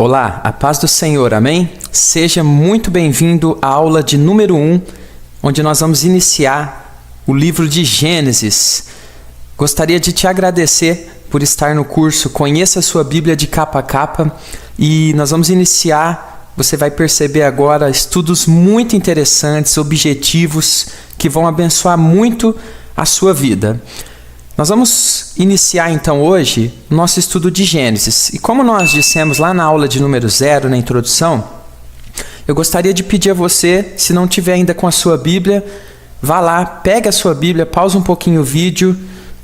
Olá, a paz do Senhor, amém? Seja muito bem-vindo à aula de número 1, onde nós vamos iniciar o livro de Gênesis. Gostaria de te agradecer por estar no curso Conheça a Sua Bíblia de Capa a Capa e nós vamos iniciar, você vai perceber agora, estudos muito interessantes, objetivos, que vão abençoar muito a sua vida. Nós vamos iniciar então hoje o nosso estudo de Gênesis. E como nós dissemos lá na aula de número 0, na introdução, eu gostaria de pedir a você, se não tiver ainda com a sua Bíblia, vá lá, pega a sua Bíblia, pausa um pouquinho o vídeo,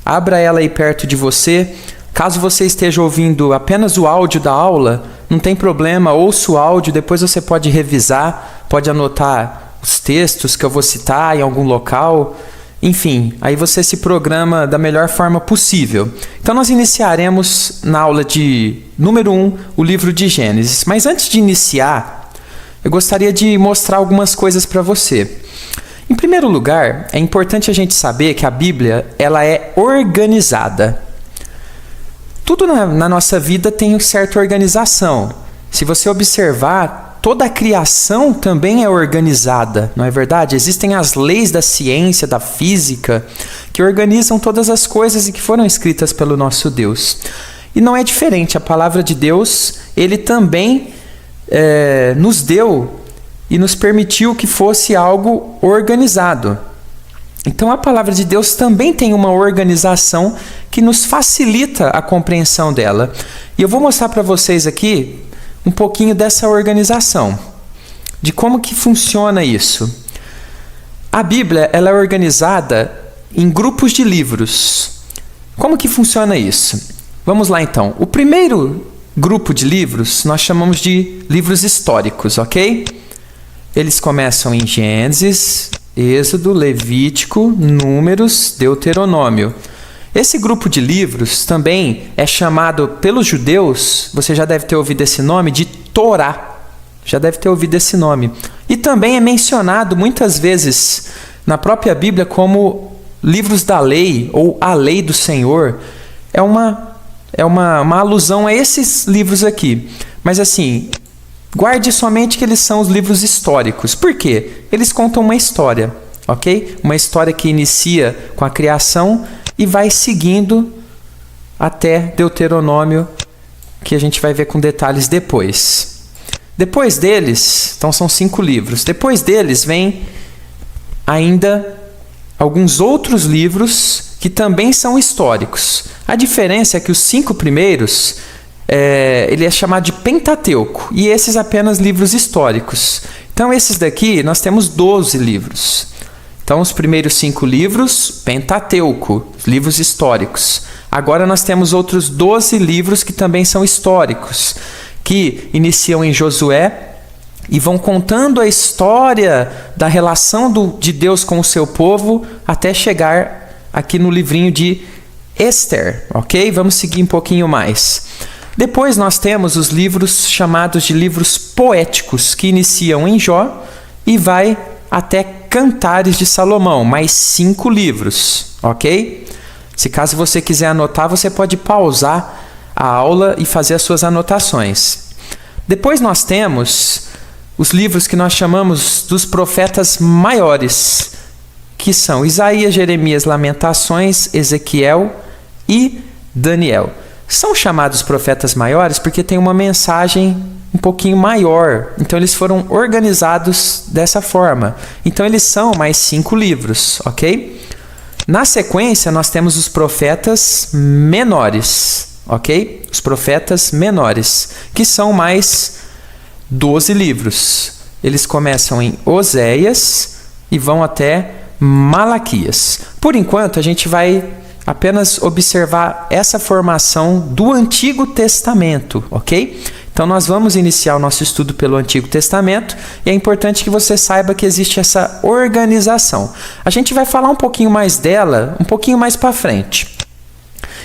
abra ela aí perto de você. Caso você esteja ouvindo apenas o áudio da aula, não tem problema, ouça o áudio, depois você pode revisar, pode anotar os textos que eu vou citar em algum local. Enfim, aí você se programa da melhor forma possível. Então nós iniciaremos na aula de número 1, o livro de Gênesis. Mas antes de iniciar, eu gostaria de mostrar algumas coisas para você. Em primeiro lugar, é importante a gente saber que a Bíblia ela é organizada. Tudo na nossa vida tem uma certa organização. Se você observar, toda a criação também é organizada, não é verdade? Existem as leis da ciência, da física, que organizam todas as coisas e que foram escritas pelo nosso Deus. E não é diferente, a palavra de Deus, Ele também nos deu e nos permitiu que fosse algo organizado. Então a palavra de Deus também tem uma organização que nos facilita a compreensão dela. E eu vou mostrar para vocês aqui um pouquinho dessa organização, de como que funciona isso. A Bíblia ela é organizada em grupos de livros. Como que funciona isso? Vamos lá então. O primeiro grupo de livros nós chamamos de livros históricos, ok? Eles começam em Gênesis, Êxodo, Levítico, Números, Deuteronômio. Esse grupo de livros também é chamado pelos judeus, você já deve ter ouvido esse nome, de Torá. Já deve ter ouvido esse nome. E também é mencionado muitas vezes na própria Bíblia como livros da lei ou a lei do Senhor. É uma alusão a esses livros aqui. Mas assim, guarde somente que eles são os livros históricos. Por quê? Eles contam uma história, ok? Uma história que inicia com a criação e vai seguindo até Deuteronômio, que a gente vai ver com detalhes depois. Depois deles, então são 5 livros. Depois deles vem ainda alguns outros livros que também são históricos. A diferença é que os 5 primeiros, ele é chamado de Pentateuco, e esses apenas livros históricos. Então esses daqui, nós temos 12 livros. Então, os primeiros 5 livros, Pentateuco, livros históricos. Agora nós temos outros 12 livros que também são históricos, que iniciam em Josué e vão contando a história da relação de Deus com o seu povo até chegar aqui no livrinho de Ester, ok? Vamos seguir um pouquinho mais. Depois nós temos os livros chamados de livros poéticos, que iniciam em Jó e vai até Cantares de Salomão, mais 5 livros, ok? Se caso você quiser anotar, você pode pausar a aula e fazer as suas anotações. Depois nós temos os livros que nós chamamos dos profetas maiores, que são Isaías, Jeremias, Lamentações, Ezequiel e Daniel. São chamados profetas maiores porque tem uma mensagem um pouquinho maior. Então eles foram organizados dessa forma. Então eles são mais 5 livros, ok? Na sequência nós temos os profetas menores, ok? Os profetas menores, que são mais 12 livros. Eles começam em Oséias e vão até Malaquias. Por enquanto a gente vai apenas observar essa formação do Antigo Testamento, ok? Então nós vamos iniciar o nosso estudo pelo Antigo Testamento e é importante que você saiba que existe essa organização. A gente vai falar um pouquinho mais dela, um pouquinho mais para frente.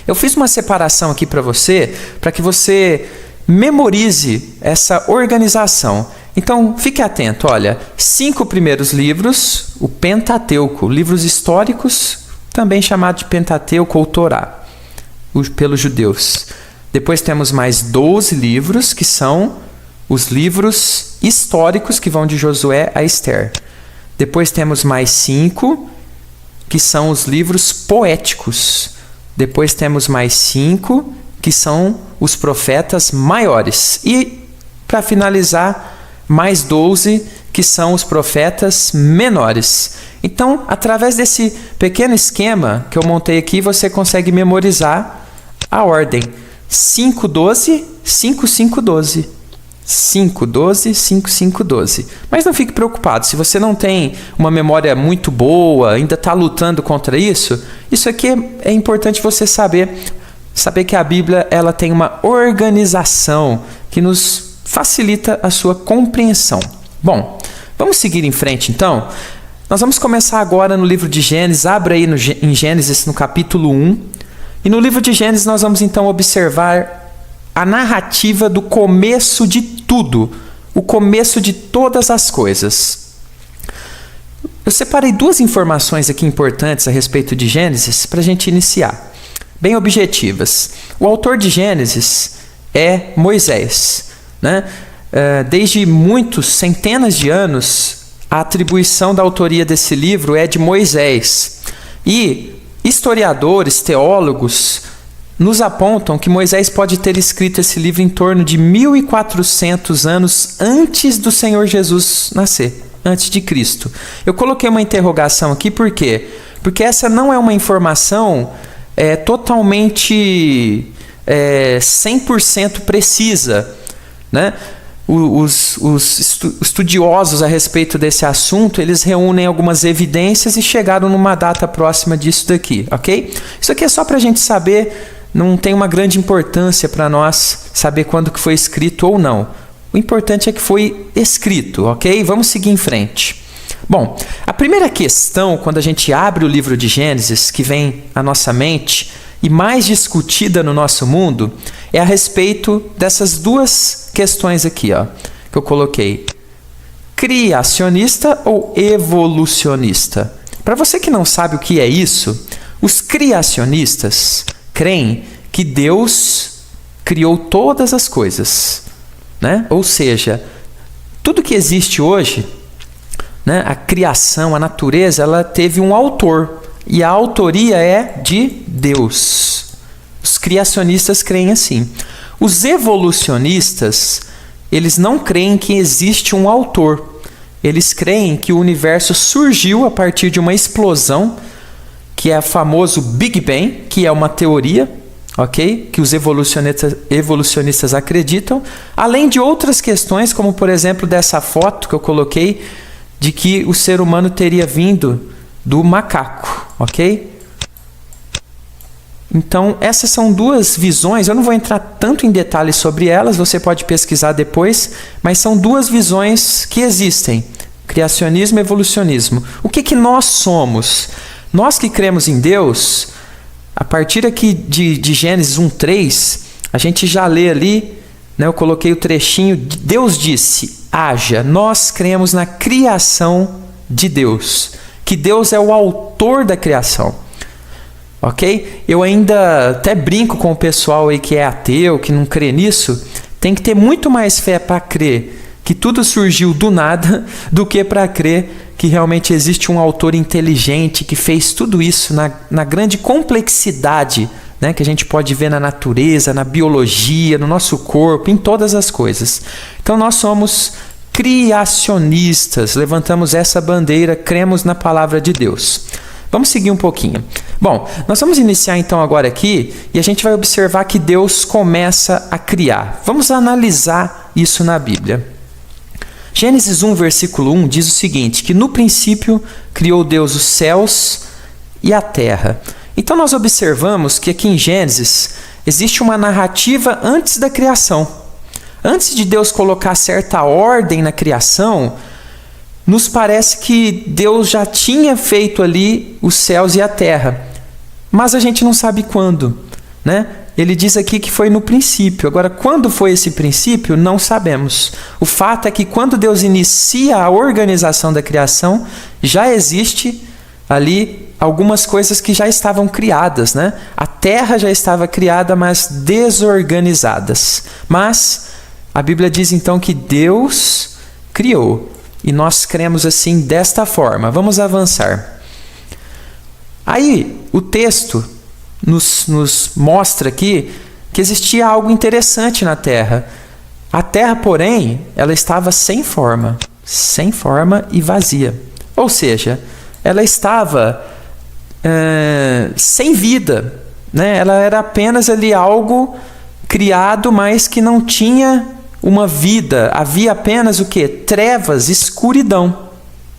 Eu fiz uma separação aqui para que você memorize essa organização. Então fique atento, olha, 5 primeiros livros, o Pentateuco, livros históricos, também chamado de Pentateuco ou Torá, pelos judeus. Depois temos mais 12 livros, que são os livros históricos que vão de Josué a Esther. Depois temos mais 5, que são os livros poéticos. Depois temos mais 5, que são os profetas maiores. E, para finalizar, mais 12, que são os profetas menores. Então, através desse pequeno esquema que eu montei aqui, você consegue memorizar a ordem. 5, 12, 5, 5, 12. 5, 12, 5, 5, 12. Mas não fique preocupado, se você não tem uma memória muito boa, ainda está lutando contra isso aqui é importante você saber que a Bíblia ela tem uma organização que nos facilita a sua compreensão. Bom, vamos seguir em frente então. Nós vamos começar agora no livro de Gênesis. Abra aí em Gênesis no capítulo 1. E no livro de Gênesis nós vamos então observar a narrativa do começo de tudo, o começo de todas as coisas. Eu separei 2 informações aqui importantes a respeito de Gênesis para a gente iniciar, bem objetivas. O autor de Gênesis é Moisés, né? Desde muitos, centenas de anos, a atribuição da autoria desse livro é de Moisés. E historiadores, teólogos, nos apontam que Moisés pode ter escrito esse livro em torno de 1400 anos antes do Senhor Jesus nascer, antes de Cristo. Eu coloquei uma interrogação aqui, por quê? Porque essa não é uma informação totalmente 100% precisa, né? Os estudiosos a respeito desse assunto, eles reúnem algumas evidências e chegaram numa data próxima disso daqui, ok? Isso aqui é só para a gente saber. Não tem uma grande importância para nós saber quando que foi escrito ou não. O importante é que foi escrito, ok? Vamos seguir em frente. Bom, a primeira questão, quando a gente abre o livro de Gênesis, que vem à nossa mente e mais discutida no nosso mundo, é a respeito dessas 2 questões aqui, ó, que eu coloquei. Criacionista ou evolucionista? Para você que não sabe o que é isso, os criacionistas creem que Deus criou todas as coisas, né? Ou seja, tudo que existe hoje, né, a criação, a natureza, ela teve um autor, e a autoria é de Deus. Os criacionistas creem assim. Os evolucionistas, eles não creem que existe um autor. Eles creem que o universo surgiu a partir de uma explosão, que é o famoso Big Bang, que é uma teoria, ok? Que os evolucionistas acreditam, além de outras questões, como por exemplo dessa foto que eu coloquei, de que o ser humano teria vindo do macaco, ok? Então, essas são 2 visões, eu não vou entrar tanto em detalhes sobre elas, você pode pesquisar depois, mas são 2 visões que existem, criacionismo e evolucionismo. O que nós somos? Nós que cremos em Deus, a partir aqui de Gênesis 1:3, a gente já lê ali, né, eu coloquei o trechinho, Deus disse, haja. Nós cremos na criação de Deus, que Deus é o autor da criação, ok? Eu ainda até brinco com o pessoal aí que é ateu, que não crê nisso, tem que ter muito mais fé para crer que tudo surgiu do nada, do que para crer que realmente existe um autor inteligente que fez tudo isso na grande complexidade, né, que a gente pode ver na natureza, na biologia, no nosso corpo, em todas as coisas. Então nós somos criacionistas, levantamos essa bandeira, cremos na palavra de Deus. Vamos seguir um pouquinho. Bom, nós vamos iniciar então agora aqui e a gente vai observar que Deus começa a criar. Vamos analisar isso na Bíblia. Gênesis 1, versículo 1 diz o seguinte, que no princípio criou Deus os céus e a terra. Então nós observamos que aqui em Gênesis existe uma narrativa antes da criação. Antes de Deus colocar certa ordem na criação, nos parece que Deus já tinha feito ali os céus e a terra. Mas a gente não sabe quando, né? Ele diz aqui que foi no princípio. Agora, quando foi esse princípio, não sabemos. O fato é que quando Deus inicia a organização da criação, já existe ali algumas coisas que já estavam criadas, né? A terra já estava criada, mas desorganizadas. Mas A Bíblia diz então que Deus criou. E nós cremos assim desta forma. Vamos avançar. Aí o texto nos mostra aqui que existia algo interessante na terra. A terra, porém, ela estava sem forma e vazia. Ou seja, ela estava sem vida, né? Ela era apenas ali algo criado, mas que não tinha uma vida. Havia apenas o quê? Trevas, escuridão,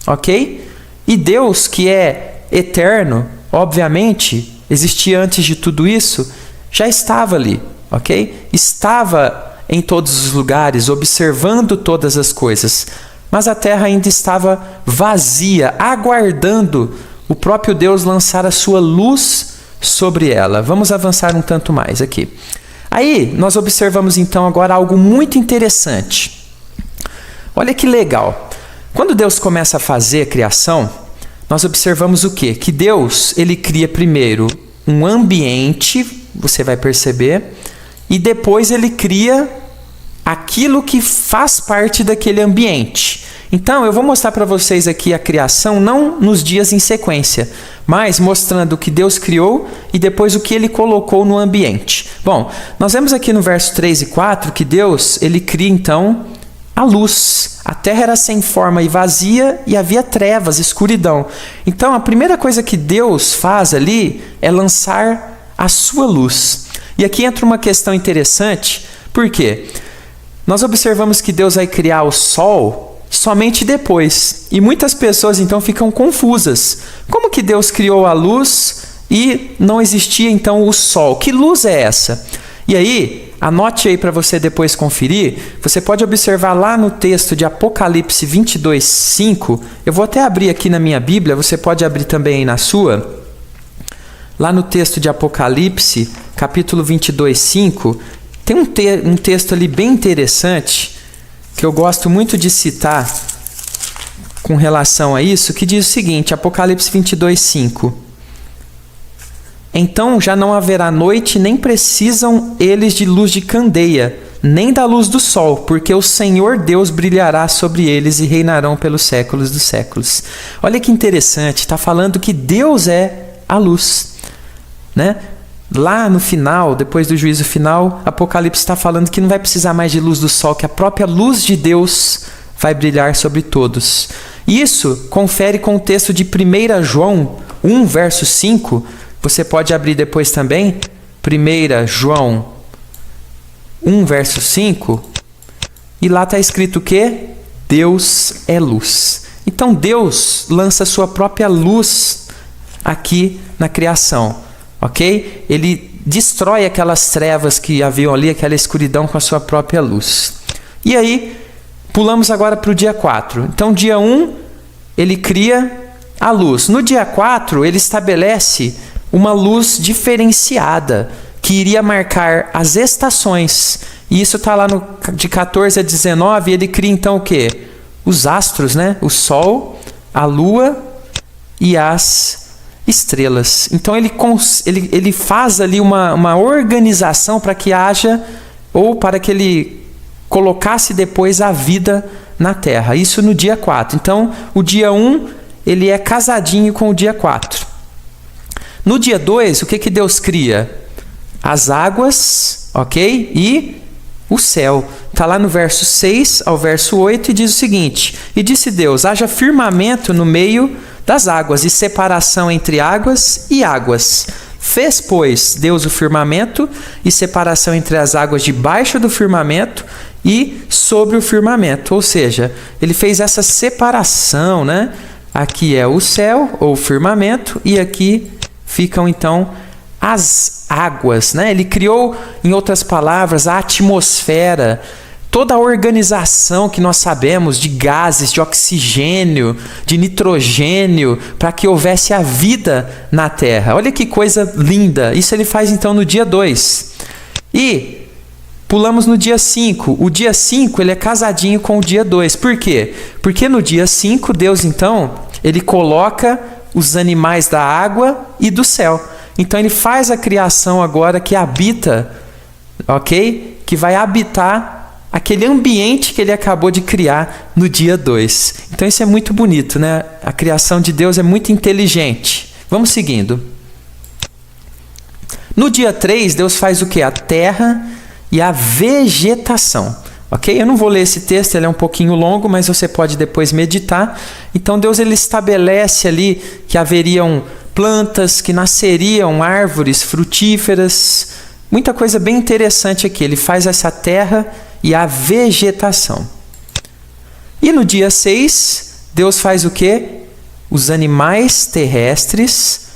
ok? E Deus, que é eterno, obviamente, existia antes de tudo isso, já estava ali, ok? Estava em todos os lugares, observando todas as coisas, mas a terra ainda estava vazia, aguardando o próprio Deus lançar a sua luz sobre ela. Vamos avançar um tanto mais aqui. Aí nós observamos então agora algo muito interessante. Olha que legal. Quando Deus começa a fazer a criação, nós observamos o quê? Que Deus, ele cria primeiro um ambiente, você vai perceber, e depois ele cria aquilo que faz parte daquele ambiente. Então, eu vou mostrar para vocês aqui a criação, não nos dias em sequência, mas mostrando o que Deus criou e depois o que ele colocou no ambiente. Bom, nós vemos aqui no verso 3 e 4 que Deus, ele cria então a luz. A terra era sem forma e vazia e havia trevas, escuridão. Então, a primeira coisa que Deus faz ali é lançar a sua luz. E aqui entra uma questão interessante, por quê? Nós observamos que Deus vai criar o sol somente depois. E muitas pessoas então ficam confusas. Como que Deus criou a luz e não existia então o sol? Que luz é essa? E aí, anote aí para você depois conferir. Você pode observar lá no texto de Apocalipse 22:5. Eu vou até abrir aqui na minha Bíblia, você pode abrir também aí na sua. Lá no texto de Apocalipse, capítulo 22:5, tem um texto ali bem interessante que eu gosto muito de citar com relação a isso, que diz o seguinte, Apocalipse 22:5. Então já não haverá noite, nem precisam eles de luz de candeia, nem da luz do sol, porque o Senhor Deus brilhará sobre eles e reinarão pelos séculos dos séculos. Olha que interessante, está falando que Deus é a luz, né? Lá no final, depois do juízo final, Apocalipse está falando que não vai precisar mais de luz do sol, que a própria luz de Deus vai brilhar sobre todos. Isso confere com o texto de 1 João 1, verso 5. Você pode abrir depois também, 1 João 1, verso 5. E lá está escrito o quê? Deus é luz. Então Deus lança a sua própria luz aqui na criação. Ok? Ele destrói aquelas trevas que haviam ali, aquela escuridão com a sua própria luz. E aí, pulamos agora para o dia 4. Então, dia 1, ele cria a luz. No dia 4, ele estabelece uma luz diferenciada, que iria marcar as estações. E isso está lá de 14 a 19, ele cria então o quê? Os astros, né? O sol, a lua e as estrelas. Então ele faz ali uma organização para que haja, ou para que ele colocasse depois a vida na terra. Isso no dia 4. Então o dia 1 ele é casadinho com o dia 4. No dia 2, o que Deus cria? As águas, ok? E o céu. Está lá no verso 6 ao verso 8 e diz o seguinte: E disse Deus, haja firmamento no meio das águas, e separação entre águas e águas. Fez, pois, Deus o firmamento, e separação entre as águas debaixo do firmamento e sobre o firmamento. Ou seja, ele fez essa separação, né? Aqui é o céu, ou o firmamento, e aqui ficam, então, as águas, né? Ele criou, em outras palavras, a atmosfera, toda a organização que nós sabemos de gases, de oxigênio, de nitrogênio, para que houvesse a vida na Terra. Olha que coisa linda! Isso ele faz então no dia 2. E pulamos no dia 5. O dia 5 ele é casadinho com o dia 2. Por quê? Porque no dia 5 Deus então, ele coloca os animais da água e do céu. Então ele faz a criação agora que habita, ok? Que vai habitar aquele ambiente que ele acabou de criar no dia 2. Então isso é muito bonito, né? A criação de Deus é muito inteligente. Vamos seguindo. No dia 3, Deus faz o quê? A terra e a vegetação. Ok? Eu não vou ler esse texto, ele é um pouquinho longo, mas você pode depois meditar. Então Deus ele estabelece ali que haveriam plantas, que nasceriam árvores frutíferas. Muita coisa bem interessante aqui. Ele faz essa terra e a vegetação. E no dia 6, Deus faz o quê? Os animais terrestres,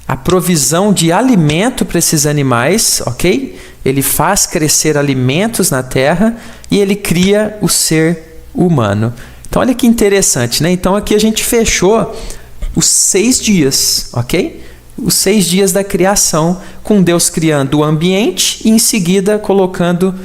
a provisão de alimento para esses animais, ok? Ele faz crescer alimentos na terra e ele cria o ser humano. Então olha que interessante, né? Então aqui a gente fechou os 6 dias, ok? Os 6 dias da criação, com Deus criando o ambiente e em seguida colocando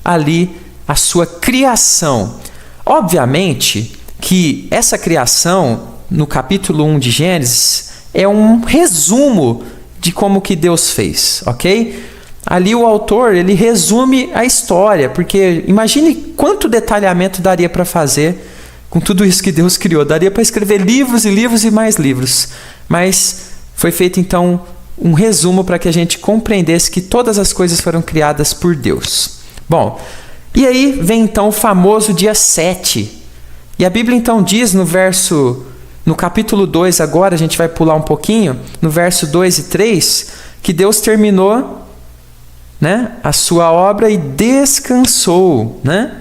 ali a sua criação. Obviamente que essa criação, no capítulo 1 de Gênesis, é um resumo de como que Deus fez, ok? Ali o autor, ele resume a história, porque imagine quanto detalhamento daria para fazer com tudo isso que Deus criou. Daria para escrever livros e livros e mais livros. Mas foi feito então um resumo para que a gente compreendesse que todas as coisas foram criadas por Deus. Bom, e aí vem então o famoso dia 7. E a Bíblia então diz no capítulo 2 agora, a gente vai pular um pouquinho, no verso 2 e 3, que Deus terminou, né, a sua obra e descansou, né?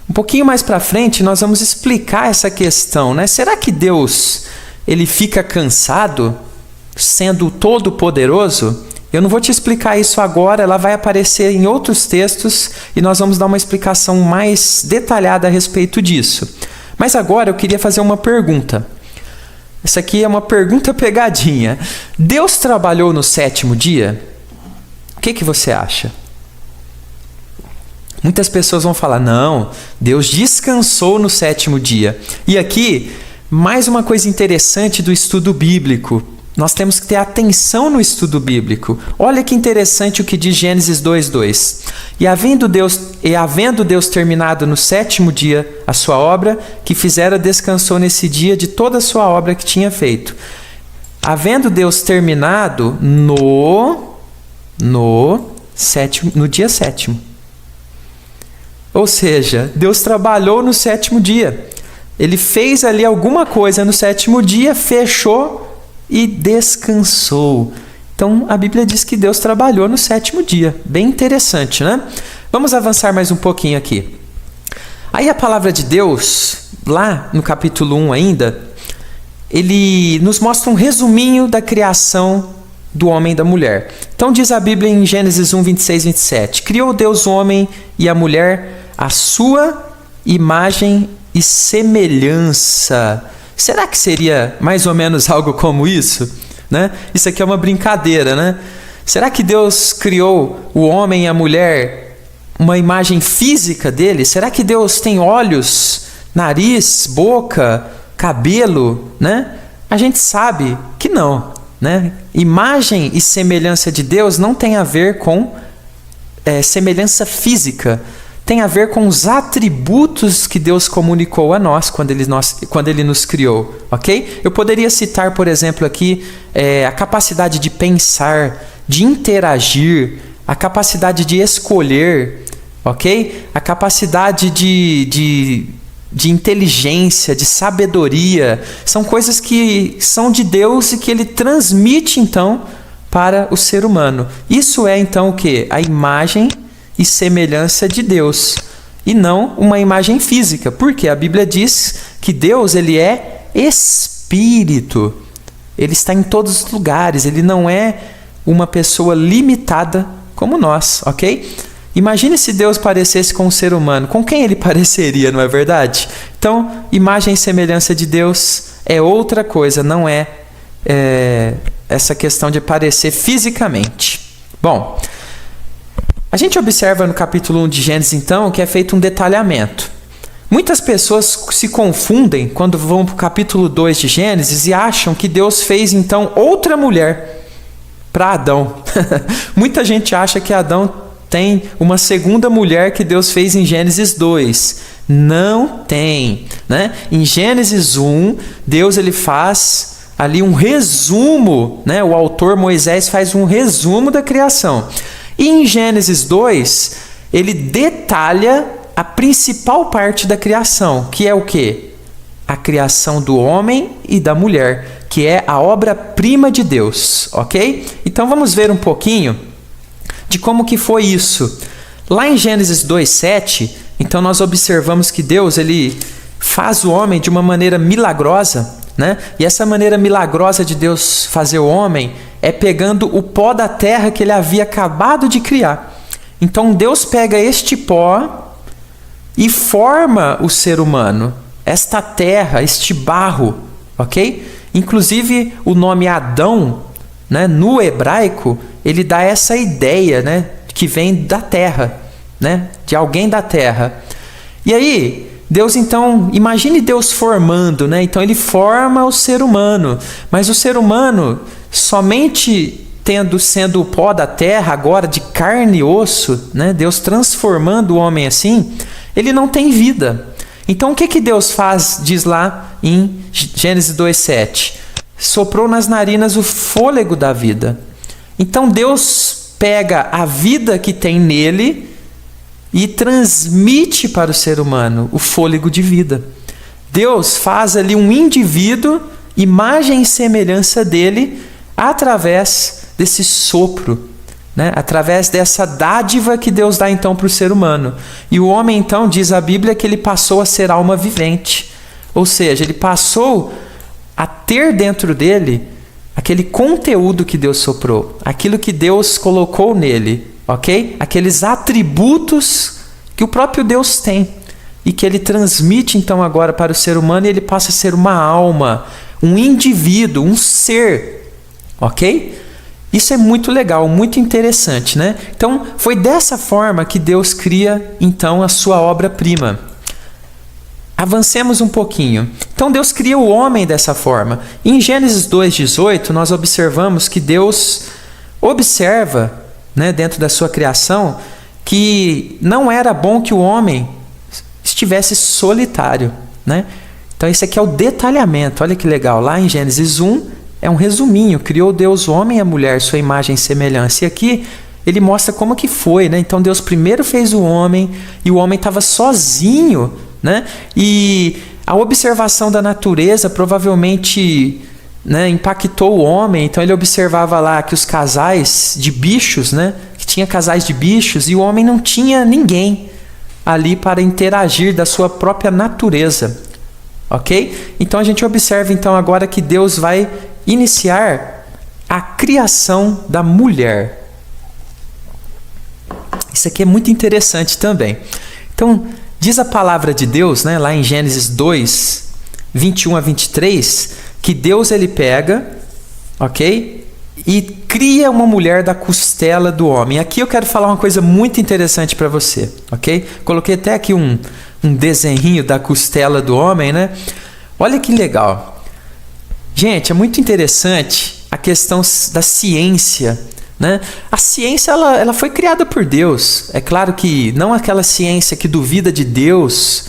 Um pouquinho mais para frente nós vamos explicar essa questão, né? Será que Deus ele fica cansado sendo todo poderoso? Eu não vou te explicar isso agora, ela vai aparecer em outros textos e nós vamos dar uma explicação mais detalhada a respeito disso. Mas agora eu queria fazer uma pergunta. Essa aqui é uma pergunta pegadinha. Deus trabalhou no 7º dia? O que você acha? Muitas pessoas vão falar, não, Deus descansou no 7º dia. E aqui, mais uma coisa interessante do estudo bíblico. Nós temos que ter atenção no estudo bíblico. Olha que interessante o que diz Gênesis 2:2. E havendo Deus terminado no 7º dia a sua obra, que fizera, descansou nesse dia de toda a sua obra que tinha feito. Havendo Deus terminado no dia 7º. Ou seja, Deus trabalhou no 7º dia. Ele fez ali alguma coisa no 7º dia, fechou e descansou. Então a Bíblia diz que Deus trabalhou no 7º dia. Bem interessante, né? Vamos avançar mais um pouquinho aqui. Aí a palavra de Deus, lá no capítulo 1 ainda, ele nos mostra um resuminho da criação do homem e da mulher. Então diz a Bíblia em Gênesis 1, 26 e 27. Criou Deus o homem e a mulher à sua imagem e semelhança. Será que seria mais ou menos algo como isso? Né? Isso aqui é uma brincadeira, né? Será que Deus criou o homem e a mulher uma imagem física dele? Será que Deus tem olhos, nariz, boca, cabelo? Né? A gente sabe que não. Né? Imagem e semelhança de Deus não tem a ver com semelhança física. Tem a ver com os atributos que Deus comunicou a nós quando Ele nos criou, ok? Eu poderia citar, por exemplo, aqui a capacidade de pensar, de interagir, a capacidade de escolher, ok? A capacidade de inteligência, de sabedoria. São coisas que são de Deus e que Ele transmite, então, para o ser humano. Isso é, então, o quê? A imagem e semelhança de Deus, e não uma imagem física, porque a Bíblia diz que Deus ele é espírito, ele está em todos os lugares, ele não é uma pessoa limitada como nós, ok? Imagine se Deus parecesse com um ser humano, com quem ele pareceria, não é verdade? Então, imagem e semelhança de Deus é outra coisa, não é essa questão de parecer fisicamente. Bom, a gente observa no capítulo 1 de Gênesis, então, que é feito um detalhamento. Muitas pessoas se confundem quando vão para o capítulo 2 de Gênesis e acham que Deus fez, então, outra mulher para Adão. Muita gente acha que Adão tem uma segunda mulher que Deus fez em Gênesis 2. Não tem, né? Em Gênesis 1, Deus ele faz ali um resumo, né? O autor Moisés faz um resumo da criação. E em Gênesis 2, ele detalha a principal parte da criação, que é o quê? A criação do homem e da mulher, que é a obra-prima de Deus, ok? Então vamos ver um pouquinho de como que foi isso. Lá em Gênesis 2:7, então nós observamos que Deus ele faz o homem de uma maneira milagrosa, né? E essa maneira milagrosa de Deus fazer o homem é pegando o pó da terra que ele havia acabado de criar. Então Deus pega este pó e forma o ser humano, esta terra, este barro, ok? Inclusive o nome Adão, né, no hebraico, ele dá essa ideia, né, que vem da terra, né, de alguém da terra. E aí, Deus então, imagine Deus formando, né? Então ele forma o ser humano, mas o ser humano somente sendo o pó da terra, agora de carne e osso, né? Deus transformando o homem assim, ele não tem vida. Então o que Deus faz, diz lá em Gênesis 2:7? Soprou nas narinas o fôlego da vida. Então Deus pega a vida que tem nele e transmite para o ser humano o fôlego de vida. Deus faz ali um indivíduo, imagem e semelhança dele, através desse sopro, né? Através dessa dádiva que Deus dá então para o ser humano. E o homem então, diz a Bíblia, que ele passou a ser alma vivente. Ou seja, ele passou a ter dentro dele aquele conteúdo que Deus soprou, aquilo que Deus colocou nele. Ok? Aqueles atributos que o próprio Deus tem e que ele transmite então agora para o ser humano, e ele passa a ser uma alma, um indivíduo, um ser. Ok? Isso é muito legal, muito interessante, né? Então foi dessa forma que Deus cria então a sua obra-prima. Avancemos um pouquinho. Então Deus cria o homem dessa forma. Em Gênesis 2:18 nós observamos que Deus observa, né, dentro da sua criação, que não era bom que o homem estivesse solitário, né? Então esse aqui é o detalhamento, olha que legal. Lá em Gênesis 1 é um resuminho, criou Deus o homem e a mulher, sua imagem e semelhança. E aqui ele mostra como que foi, né? Então Deus primeiro fez o homem e o homem estava sozinho, né? E a observação da natureza provavelmente, né, impactou o homem. Então ele observava lá que os casais de bichos, né, que tinha casais de bichos, e o homem não tinha ninguém ali para interagir da sua própria natureza, ok? Então a gente observa então agora que Deus vai iniciar a criação da mulher. Isso aqui é muito interessante também. Então diz a palavra de Deus, né, lá em Gênesis 2:21-23, que Deus ele pega, ok? E cria uma mulher da costela do homem. Aqui eu quero falar uma coisa muito interessante para você, ok? Coloquei até aqui um desenhinho da costela do homem, né? Olha que legal. Gente, é muito interessante a questão da ciência, né? A ciência ela foi criada por Deus. É claro que não aquela ciência que duvida de Deus,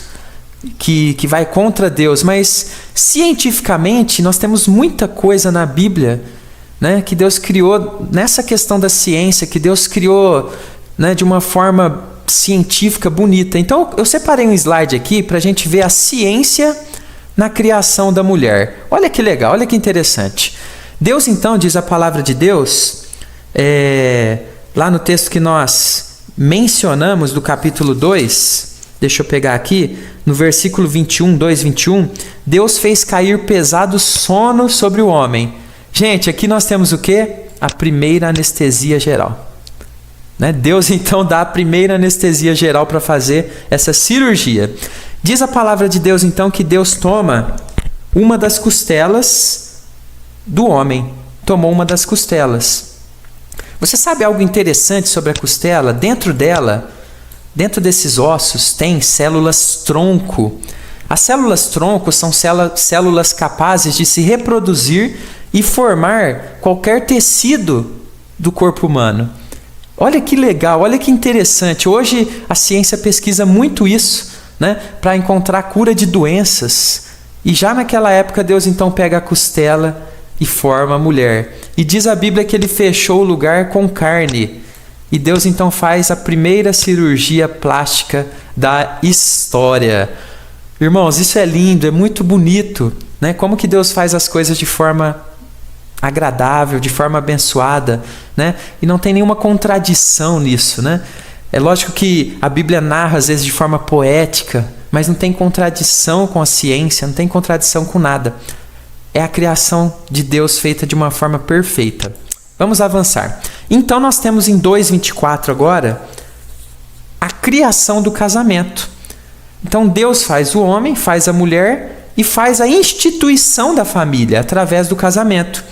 que vai contra Deus, mas cientificamente nós temos muita coisa na Bíblia, né, que Deus criou nessa questão da ciência, que Deus criou, né, de uma forma científica bonita. Então eu separei um slide aqui para a gente ver a ciência na criação da mulher. Olha que legal, olha que interessante. Deus então, diz a palavra de Deus, lá no texto que nós mencionamos do capítulo 2, deixa eu pegar aqui, no versículo 2:21, Deus fez cair pesado sono sobre o homem. Gente, aqui nós temos o quê? A primeira anestesia geral, né? Deus então dá a primeira anestesia geral para fazer essa cirurgia. Diz a palavra de Deus então que Deus toma uma das costelas do homem. Tomou uma das costelas. Você sabe algo interessante sobre a costela? Dentro dela, dentro desses ossos, tem células tronco. As células tronco são células capazes de se reproduzir e formar qualquer tecido do corpo humano. Olha que legal, olha que interessante. Hoje a ciência pesquisa muito isso, né, para encontrar cura de doenças. E já naquela época Deus então pega a costela e forma a mulher. E diz a Bíblia que ele fechou o lugar com carne. E Deus então faz a primeira cirurgia plástica da história. Irmãos, isso é lindo, é muito bonito, né? Como que Deus faz as coisas de forma agradável, de forma abençoada, né? E não tem nenhuma contradição nisso, né? É lógico que a Bíblia narra às vezes de forma poética, mas não tem contradição com a ciência, não tem contradição com nada. É a criação de Deus feita de uma forma perfeita. Vamos avançar. Então nós temos em 2:24 agora a criação do casamento. Então Deus faz o homem, faz a mulher e faz a instituição da família através do casamento.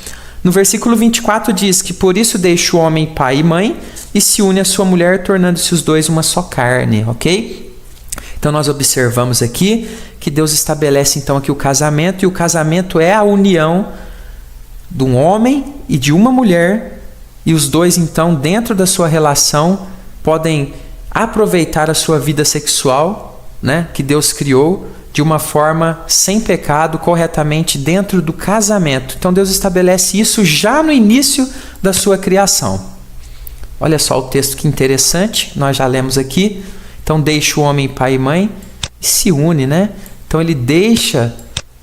No versículo 24 diz que por isso deixa o homem pai e mãe e se une à sua mulher, tornando-se os dois uma só carne, ok? Então nós observamos aqui que Deus estabelece então aqui o casamento, e o casamento é a união de um homem e de uma mulher, e os dois então dentro da sua relação podem aproveitar a sua vida sexual, né, que Deus criou de uma forma sem pecado, corretamente dentro do casamento. Então Deus estabelece isso já no início da sua criação. Olha só o texto que interessante, nós já lemos aqui. Então deixa o homem pai e mãe e se une, né? Então ele deixa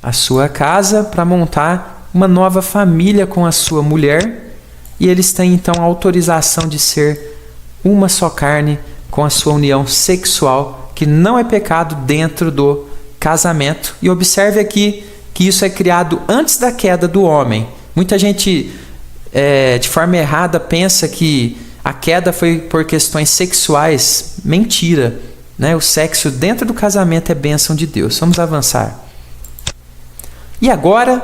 a sua casa para montar uma nova família com a sua mulher, e eles têm então a autorização de ser uma só carne com a sua união sexual, que não é pecado dentro do casamento. E observe aqui que isso é criado antes da queda do homem. Muita gente, de forma errada, pensa que a queda foi por questões sexuais. Mentira, né? O sexo dentro do casamento é bênção de Deus. Vamos avançar. E agora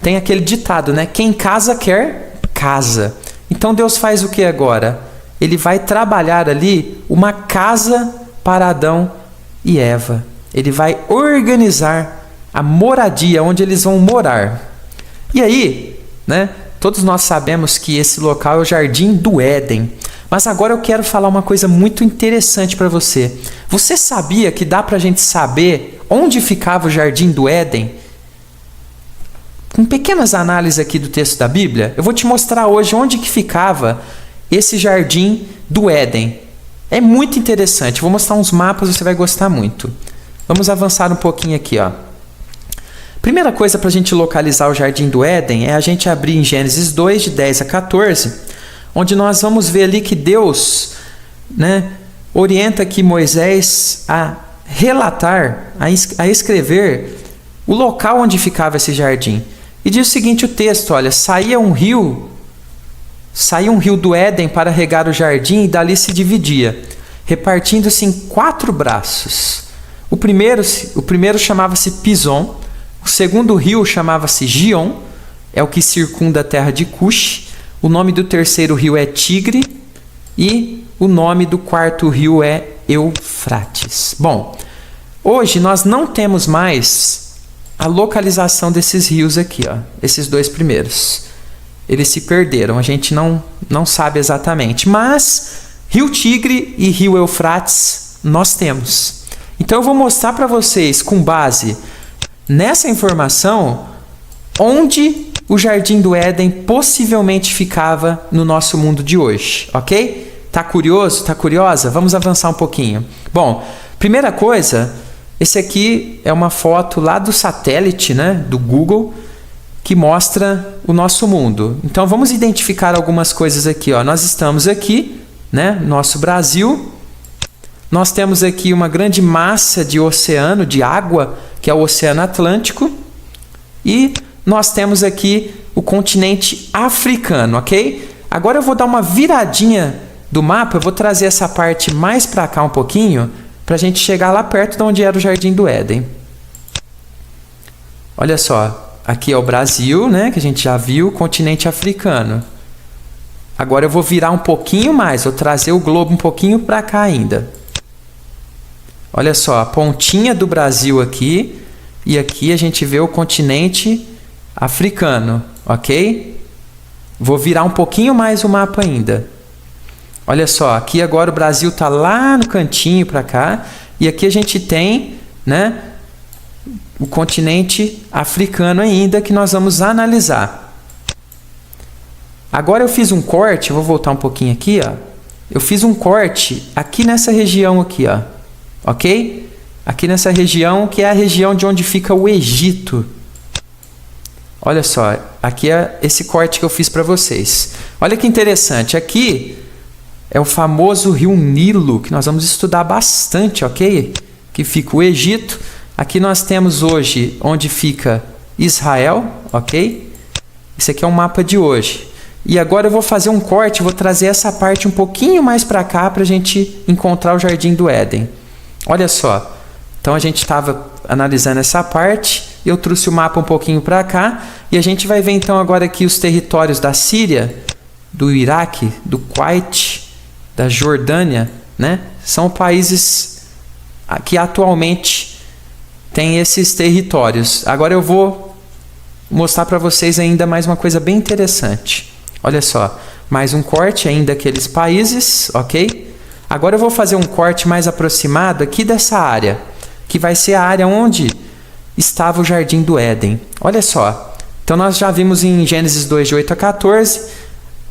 tem aquele ditado, né? Quem casa quer, casa. Então Deus faz o que agora? Ele vai trabalhar ali uma casa para Adão e Eva. Ele vai organizar a moradia, onde eles vão morar. E aí, né? Todos nós sabemos que esse local é o Jardim do Éden. Mas agora eu quero falar uma coisa muito interessante para você. Você sabia que dá para a gente saber onde ficava o Jardim do Éden? Com pequenas análises aqui do texto da Bíblia, eu vou te mostrar hoje onde que ficava esse Jardim do Éden. É muito interessante. Vou mostrar uns mapas, você vai gostar muito. Vamos avançar um pouquinho aqui, ó. Primeira coisa para a gente localizar o Jardim do Éden é a gente abrir em Gênesis 2, de 10 a 14, onde nós vamos ver ali que Deus, né, orienta aqui Moisés a relatar, a escrever o local onde ficava esse jardim. E diz o seguinte o texto, olha, saía um rio do Éden para regar o jardim e dali se dividia, repartindo-se em 4 braços. O primeiro chamava-se Pison, o segundo rio chamava-se Gion, é o que circunda a terra de Cush. O nome do terceiro rio é Tigre e o nome do quarto rio é Eufrates. Bom, hoje nós não temos mais a localização desses rios aqui, ó, esses 2 primeiros. Eles se perderam, a gente não sabe exatamente, mas Rio Tigre e Rio Eufrates nós temos. Então eu vou mostrar para vocês, com base nessa informação, onde o Jardim do Éden possivelmente ficava no nosso mundo de hoje, ok? Tá curioso? Tá curiosa? Vamos avançar um pouquinho. Bom, primeira coisa, esse aqui é uma foto lá do satélite, né, do Google, que mostra o nosso mundo. Então vamos identificar algumas coisas aqui, ó. Nós estamos aqui, né, nosso Brasil. Nós temos aqui uma grande massa de oceano, de água, que é o Oceano Atlântico. E nós temos aqui o continente africano, ok? Agora eu vou dar uma viradinha do mapa, eu vou trazer essa parte mais para cá um pouquinho, para a gente chegar lá perto de onde era o Jardim do Éden. Olha só, aqui é o Brasil, né, que a gente já viu, o continente africano. Agora eu vou virar um pouquinho mais, vou trazer o globo um pouquinho para cá ainda. Olha só, a pontinha do Brasil aqui, e aqui a gente vê o continente africano, ok? Vou virar um pouquinho mais o mapa ainda. Olha só, aqui agora o Brasil está lá no cantinho para cá, e aqui a gente tem, né, o continente africano ainda, que nós vamos analisar. Agora eu fiz um corte, vou voltar um pouquinho aqui, ó. Eu fiz um corte aqui nessa região aqui, ó. Ok? Aqui nessa região, que é a região de onde fica o Egito. Olha só, aqui é esse corte que eu fiz para vocês. Olha que interessante, aqui é o famoso rio Nilo, que nós vamos estudar bastante, ok? Que fica o Egito. Aqui nós temos hoje onde fica Israel, ok? Esse aqui é o mapa de hoje. E agora eu vou fazer um corte, vou trazer essa parte um pouquinho mais para cá para a gente encontrar o Jardim do Éden. Olha só, então a gente estava analisando essa parte, eu trouxe o mapa um pouquinho para cá, e a gente vai ver então agora aqui os territórios da Síria, do Iraque, do Kuwait, da Jordânia, né? São países que atualmente têm esses territórios. Agora eu vou mostrar para vocês ainda mais uma coisa bem interessante. Olha só, mais um corte ainda daqueles países, ok? Agora eu vou fazer um corte mais aproximado aqui dessa área, que vai ser a área onde estava o Jardim do Éden. Olha só, então nós já vimos em Gênesis 2, de 8 a 14,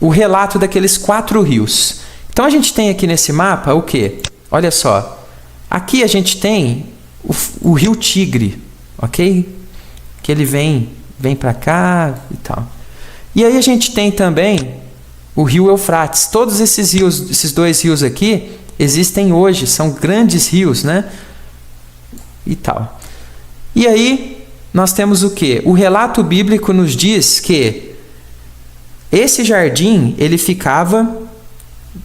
o relato daqueles 4 rios. Então a gente tem aqui nesse mapa o quê? Olha só, aqui a gente tem o rio Tigre, ok? Que ele vem para cá e tal. E aí a gente tem também o rio Eufrates. Todos esses rios, esses 2 rios aqui, existem hoje, são grandes rios, né? E tal. E aí nós temos o quê? O relato bíblico nos diz que esse jardim, ele ficava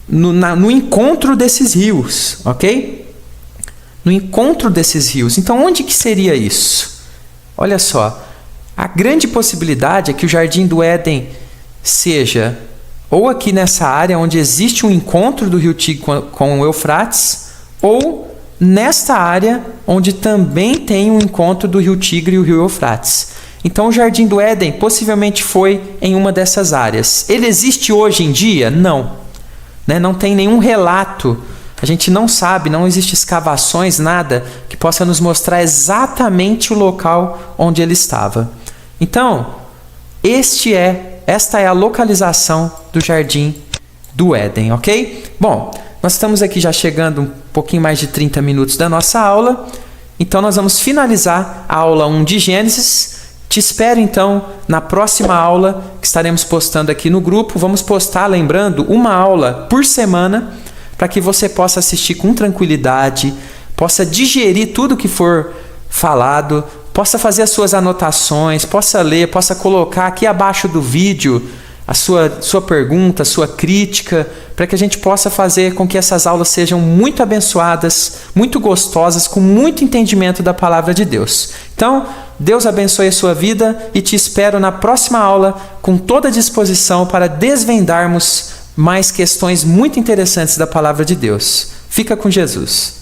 no encontro desses rios, ok? No encontro desses rios. Então, onde que seria isso? Olha só, a grande possibilidade é que o Jardim do Éden seja ou aqui nessa área onde existe um encontro do rio Tigre com o Eufrates, ou nesta área onde também tem um encontro do rio Tigre e o rio Eufrates. Então, o Jardim do Éden possivelmente foi em uma dessas áreas. Ele existe hoje em dia? Não. Né? Não tem nenhum relato, a gente não sabe, não existe escavações, nada que possa nos mostrar exatamente o local onde ele estava. Então, esta é a localização do Jardim do Éden, ok? Bom, nós estamos aqui já chegando um pouquinho mais de 30 minutos da nossa aula, então nós vamos finalizar a aula 1 de Gênesis. Te espero então na próxima aula que estaremos postando aqui no grupo. Vamos postar, lembrando, uma aula por semana para que você possa assistir com tranquilidade, possa digerir tudo que for falado, possa fazer as suas anotações, possa ler, possa colocar aqui abaixo do vídeo a sua pergunta, a sua crítica, para que a gente possa fazer com que essas aulas sejam muito abençoadas, muito gostosas, com muito entendimento da palavra de Deus. Então, Deus abençoe a sua vida e te espero na próxima aula com toda a disposição para desvendarmos mais questões muito interessantes da palavra de Deus. Fica com Jesus.